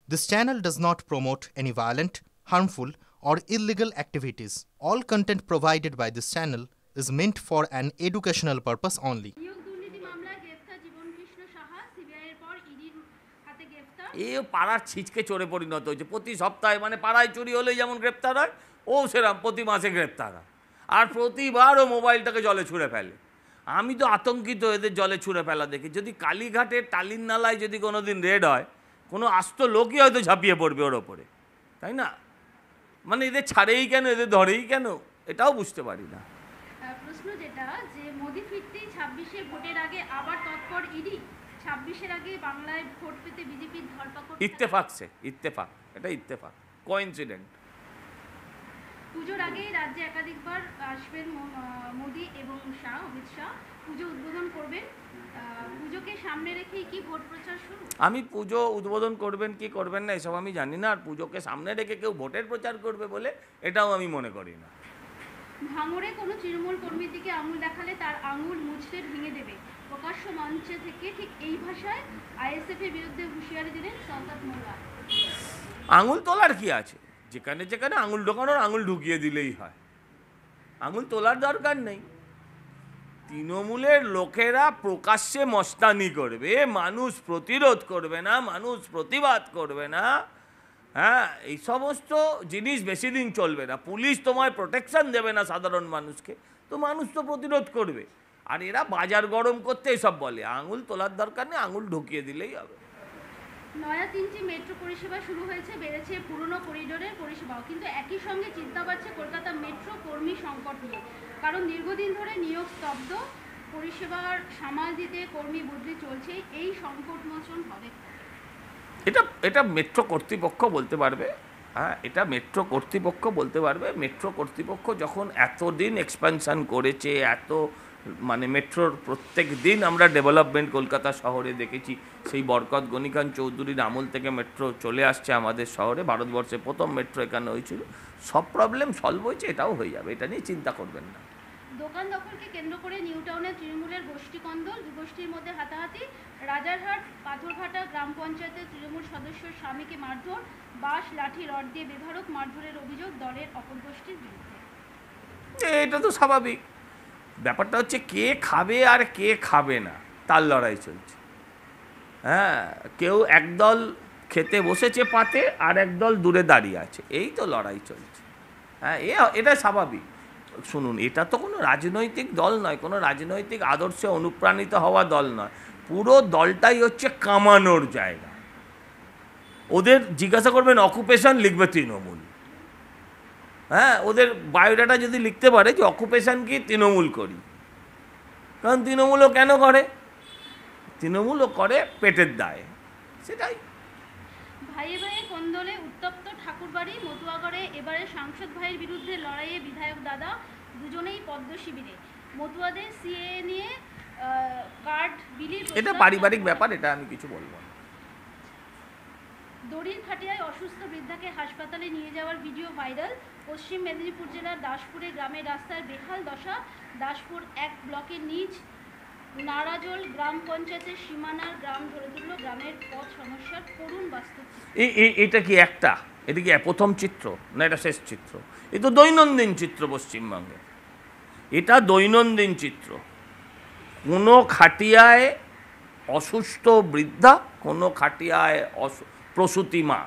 This channel does not promote any violent, harmful, or illegal activities. All content provided by this channel is meant for an educational purpose only. এ পাড়ার ছিচকে চোরে পরিণত হয়েছে। প্রতি সপ্তাহে মানে পাড়ায় চুরি হলেই যেমন গ্রেপ্তার হয়, ও সেরকম প্রতি মাসে গ্রেপ্তার হয়। আর প্রতিবার ও মোবাইলটাকে জলে ছুঁড়ে ফেলে। আমি তো আতঙ্কিত এদের জলে ছুঁড়ে ফেলা দেখি। যদি কালীঘাটের টালির নালায় যদি কোনো দিন রেড হয়, কোনো আস্ত লোকই হয়তো ঝাঁপিয়ে পড়বে ওর ওপরে, তাই না? মানে এদের ছাড়েই কেন, এদের ধরেই কেন, এটাও বুঝতে পারি না। প্রশ্ন যেটা, যে মোদি ফিরতেই 26-এ ভোটের আগে আবার তৎপর ইডি, 26-এর আগে বাংলায় ভোট পেতে বিজেপির ধরপাকড়। ইত্তেফাক, এটা ইত্তেফাক, কোইন্সিডেন্ট। পুজোর আগেই রাজ্যে একাধিকবার আসবেন মোদি এবং অমিত শাহ, পুজো উদ্বোধন করবেন। পুজোকে সামনে রেখেই কি ভোট প্রচার শুরু? আমি পুজো উদ্বোধন করবেন কি করবেন না এসব আমি জানি না। আর পুজোকে সামনে রেখে কেউ ভোটের প্রচার করবে বলে এটাও আমি মনে করি না। ভাঙড়ে কোনো তৃণমূল কর্মীর দিকে আঙুল দেখালে তার আঙুল মুচড়ে ভেঙে দেবে, প্রকাশ্য মঞ্চে থেকে ঠিক এই ভাষায় আইএসএফ এর বিরুদ্ধে হুঁশিয়ারি দিলেন শওকত মোল্লা। আঙুল তোলার কি আছে? যেখানে যেখানে আঙুল ঢোকানোর আঙুল ঢুকিয়ে দিলেই হয়, আঙুল তোলার দরকার নেই। তৃণমূলের লোকেরা প্রকাশ্যে মস্তানি করবে, মানুষ প্রতিরোধ করবে না, মানুষ প্রতিবাদ করবে না। হ্যাঁ, এই সমস্ত জিনিস বেশি দিন চলবে না। পুলিশ তোমায় প্রোটেকশন দেবে না সাধারণ মানুষকে, তো মানুষ তো প্রতিরোধ করবে। আর এরা বাজার গরম করতে এসব বলে, আঙুল তোলার দরকার নেই, আঙুল ঢুকিয়ে দিলেই হবে। নয়া 3টি মেট্রো পরিষেবা শুরু হয়েছে, বেড়েছে পুরনো করিডোরের পরিষেবাও, কিন্তু একই সঙ্গে চিন্তা বাড়ছে কলকাতা মেট্রো কর্মী সংকট নিয়ে। কারণ দীর্ঘদিন ধরে নিয়োগ স্তব্ধ, পরিষেবার সামাল দিতে কর্মী বদলি চলছে। এই সংকট মোচন হবে? এটা মেট্রো কর্তৃপক্ষ বলতে পারবে। হ্যাঁ, এটা মেট্রো কর্তৃপক্ষ বলতে পারবে। মেট্রো কর্তৃপক্ষ যখন এতদিন এক্সপ্যানশন করেছে, এত মানে মেট্রোর প্রত্যেক দিন আমরা ডেভেলপমেন্ট কলকাতা শহরে দেখেছি। সেই বরকত গনি খান চৌধুরীর আমল থেকে মেট্রো চলে আসছে আমাদের শহরে, ভারতবর্ষে প্রথম মেট্রো এখানে হয়েছিল। সব প্রবলেম সলভ হয়েছে, এটাও হয়ে যাবে, এটা নিয়ে চিন্তা করবেন না। দোকান দখলকে কেন্দ্র করে নিউ টাউনে তৃণমূলের গোষ্ঠী কন্দল, দুগোষ্ঠীর মধ্যে হাতাহাতি। রাজারহাট পাথরঘাটা গ্রাম পঞ্চায়েতের তৃণমূল সদস্যর স্বামীকে মারধর, বাঁশ লাঠি রড দিয়ে বেধড়ক মারধরের অভিযোগ দলের অপর গোষ্ঠীর বিরুদ্ধে। এটা তো স্বাভাবিক। ব্যাপারটা হচ্ছে কে খাবে আর কে খাবে না, তার লড়াই চলছে। হ্যাঁ, কেউ একদল খেতে বসেছে পাতে, আর একদল দূরে দাঁড়িয়ে আছে, এই তো লড়াই চলছে। হ্যাঁ, এটা স্বাভাবিক। শুনুন, এটা তো কোনো রাজনৈতিক দল নয়, কোনো রাজনৈতিক আদর্শে অনুপ্রাণিত হওয়া দল নয়। পুরো দলটাই হচ্ছে কামানোর জায়গা। ওদের জিজ্ঞাসা করবেন অকুপেশন, লিখবে তৃণমূল। হ্যাঁ, ওদের বায়োডাটা যদি লিখতে পারে যে অকুপেশন কি, তৃণমূল করি। কারণ তৃণমূলও কেন করে? তৃণমূলও করে পেটের দায়ে, সেটাই। ভাইয়ে ভাইয়ে কোন্দলে উত্তপ্ত ঠাকুরবাড়ি মতুয়াগড়ে। এবারে সাংসদ ভাইয়ের বিরুদ্ধে লড়াইয়ে বিধায়ক দাদা, দুজনেই পদ্ম শিবিরে। মতুয়াদের সিএএ নিয়ে কার্ড বিলির, এটা পারিবারিক ব্যাপার, এটা আমি কিছু বলবো না। দড়ির খাটিয়ায় অসুস্থ বৃদ্ধাকে হাসপাতালে নিয়ে যাওয়ার ভিডিও ভাইরাল। পশ্চিম মেদিনীপুর জেলার দাসপুরে গ্রামের রাস্তার বেহাল দশা। দাসপুর 1 ব্লকের নিজ নারাজল গ্রাম পঞ্চায়েতের সীমানার গ্রাম ধরে তুলল গ্রামের পথ সমস্যার করুণ বাস্তব। এটা কি এটা কি প্রথম চিত্র না এটা শেষ চিত্র? এ তো দৈনন্দিন চিত্র পশ্চিমবঙ্গে, এটা দৈনন্দিন চিত্র। কোনো খাটিয়ায় অসুস্থ বৃদ্ধা, কোনো খাটিয়ায় প্রসূতি মা,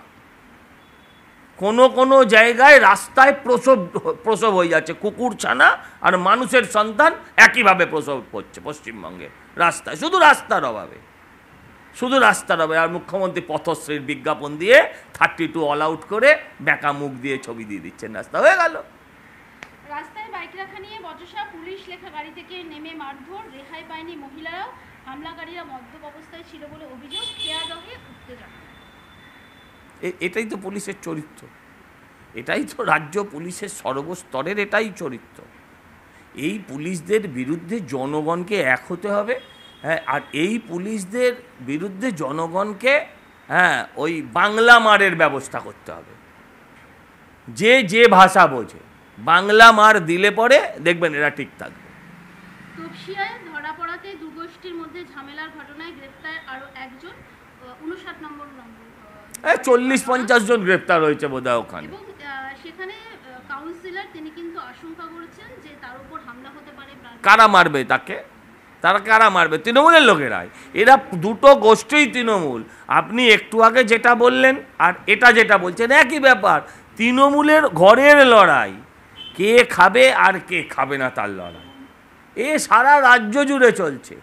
কোনো জায়গায় রাস্তায় প্রসব হয়ে যাচ্ছে। কুকুর ছানা আর মানুষের সন্তান একইভাবে প্রসব হচ্ছে পশ্চিমবঙ্গে রাস্তায়, শুধু রাস্তার অভাবে। আর মুখ্যমন্ত্রী পথশ্রীর বিজ্ঞাপন দিয়ে 32 অল আউট করে বেঁকা মুখ দিয়ে ছবি দিয়ে দিচ্ছেন, রাস্তা হয়ে গেল। রাস্তায় বাইক রাখা নিয়ে বচসা, পুলিশ লেখা গাড়ি থেকে নেমে মারধর, রেহাই পায়নি মহিলারাও। হামলাকারীরা মদ্যপ অবস্থায় ছিল বলে অভিযোগ, খেয়াদহে উত্তেজনা। এটাই তো পুলিশের চরিত্র, এটাই তো রাজ্য পুলিশের সর্বস্তরের এটাই চরিত্র। এই পুলিশদের বিরুদ্ধে জনগণকে এক হতে হবে। হ্যাঁ, আর এই পুলিশদের বিরুদ্ধে জনগণকে ওই বাংলা মারের ব্যবস্থা করতে হবে। যে ভাষা বোঝে বাংলা মার দিলে পরে দেখবেন এরা ঠিক থাকবে। তপসিয়ায় ধরা পড়াতে দুগোষ্ঠীর মধ্যে ঝামেলার ঘটনায় গ্রেপ্তার আরও একজন, 59 নম্বর 40-50 জন গ্রেপ্তার হয়েছে বোধহয় ওখানে। এবং সেখানে কাউন্সিলর তিনি কিন্তু আশঙ্কা করেছেন যে তার উপর হামলা হতে পারে। কারা মারবে তাকে? তারা কারা মারবে? তৃণমূলের লোকেরাই। এরা দুটো গোষ্ঠীই তৃণমূল। আপনি একটু আগে যেটা বললেন আর এটা যেটা বলছেন একই ব্যাপার। তৃণমূলের ঘরের লড়াই, কে খাবে আর কে খাবে না তার লড়াই, এ সারা রাজ্য জুড়ে চলছে।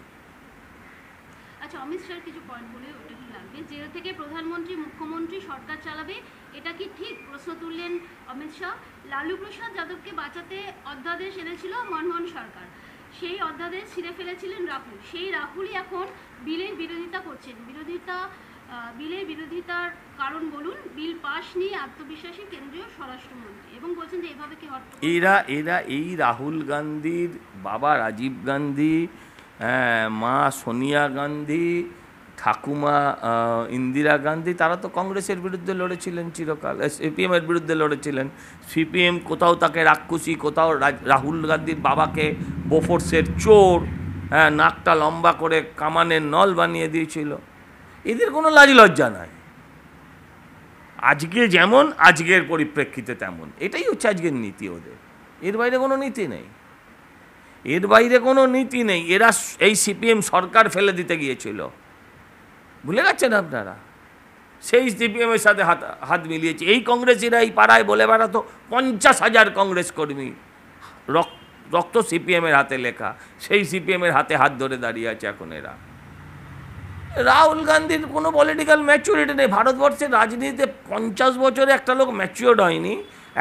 আচ্ছা, অমিত শাহর কিছু পয়েন্ট বলে ওটা কি লাগবে? জেল থেকে প্রধানমন্ত্রী মুখ্যমন্ত্রী সরকার চালাবে, এটা কি ঠিক? প্রশ্ন তুললেন অমিত শাহ। লালু প্রসাদ যাদবকে বাঁচাতে অধ্যাদেশ এনেছিল মনমোহন সরকার, সেই অধ্যাদেশ ছিঁড়ে ফেলেছিলেন রাহুল। সেই রাহুলই এখন বিলের বিরোধিতা করছেন। বিলের বিরোধিতার কারণ বলুন। বিল পাশ নিয়ে আত্মবিশ্বাসী কেন্দ্রীয় স্বরাষ্ট্রমন্ত্রী এবং বলছেন যে এভাবে কি এরা এই রাহুল গান্ধীর বাবা রাজীব গান্ধী, মা সোনিয়া গান্ধী, ঠাকুমা ইন্দিরা গান্ধী, তারা তো কংগ্রেসের বিরুদ্ধে লড়েছিলেন চিরকাল, সিপিএমের বিরুদ্ধে লড়েছিলেন। সিপিএম কোথাও তাকে রাক্ষসী, কোথাও রাহুল গান্ধীর বাবাকে বোফোর্সের চোর, নাকটা লম্বা করে কামানের নল বানিয়ে দিয়েছিল। এদের কোনো লাজ লজ্জা নাই। আজকে যেমন, আজকের পরিপ্রেক্ষিতে তেমন, এটাই হচ্ছে আজকের নীতি ওদের। এর বাইরে কোনো নীতি নেই, এর বাইরে কোনো নীতি নেই। এরা এই সিপিএম সরকার ফেলে দিতে গিয়েছিল, ভুলে গেছেন আপনারা? সেই সিপিএমের সাথে হাত মিলিয়েছে এই কংগ্রেসিরা। এই পাড়ায় বলে বেড়াতো 50,000 কংগ্রেস কর্মী, রক্ত সিপিএমের হাতে লেখা। সেই সিপিএমের হাতে হাত ধরে দাঁড়িয়ে আছে এখন এরা। রাহুল গান্ধীর কোনো পলিটিক্যাল ম্যাচুরিটি নেই। ভারতবর্ষের রাজনীতিতে 50 বছরে একটা লোক ম্যাচিওর্ড হয়নি।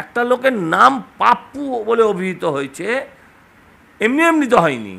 একটা লোকের নাম পাপ্পু বলে অভিহিত হয়েছে, এমনি এমনি তো হয়নি।